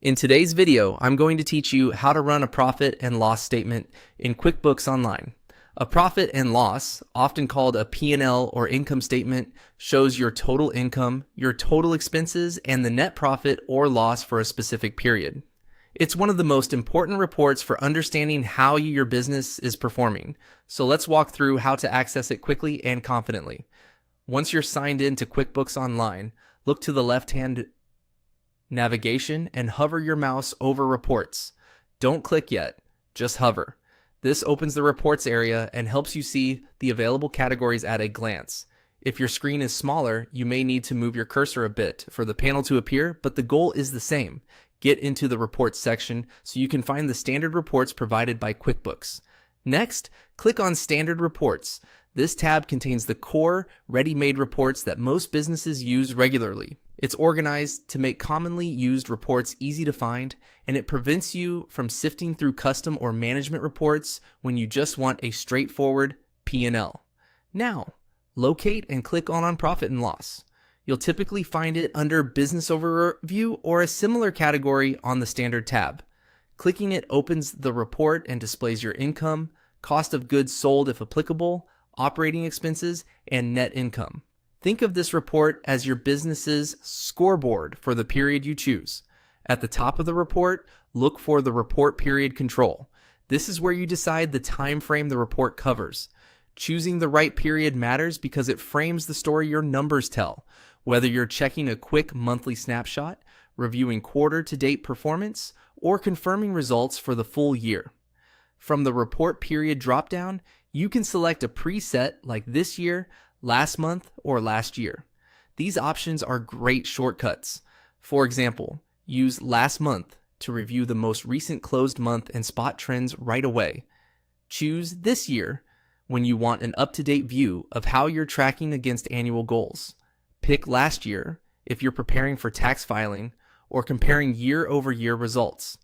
In today's video, I'm going to teach you how to run a profit and loss statement in QuickBooks Online. A profit and loss, often called a P&L or income statement, shows your total income, your total expenses, and the net profit or loss for a specific period. It's one of the most important reports for understanding how your business is performing. So let's walk through how to access it quickly and confidently. Once you're signed in to QuickBooks Online, look to the left-hand navigation and hover your mouse over reports. Don't click yet, just hover. This opens the reports area and helps you see the available categories at a glance. If your screen is smaller, you may need to move your cursor a bit for the panel to appear, but the goal is the same. Get into the reports section so you can find the standard reports provided by QuickBooks. Next, click on Standard Reports. This tab contains the core, ready-made reports that most businesses use regularly. It's organized to make commonly used reports easy to find, and it prevents you from sifting through custom or management reports when you just want a straightforward P&L. Now, locate and click on Profit and Loss. You'll typically find it under Business Overview or a similar category on the Standard tab. Clicking it opens the report and displays your income, cost of goods sold if applicable, operating expenses, and net income. Think of this report as your business's scoreboard for the period you choose. At the top of the report, look for the report period control. This is where you decide the time frame the report covers. Choosing the right period matters because it frames the story your numbers tell, whether you're checking a quick monthly snapshot, reviewing quarter-to-date performance, or confirming results for the full year. From the report period dropdown, you can select a preset like this year, last month, or last year. These options are great shortcuts. For example, use last month to review the most recent closed month and spot trends right away. Choose this year when you want an up-to-date view of how you're tracking against annual goals. Pick last year if you're preparing for tax filing or comparing year-over-year results.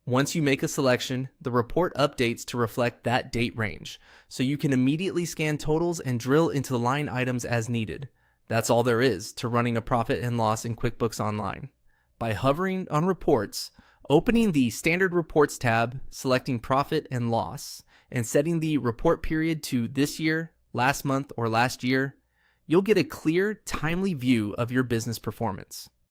Once you make a selection, the report updates to reflect that date range, so you can immediately scan totals and drill into the line items as needed. That's all there is to running a profit and loss in QuickBooks Online. By hovering on Reports, opening the Standard Reports tab, selecting Profit and Loss, and setting the report period to this year, last month, or last year, you'll get a clear, timely view of your business performance.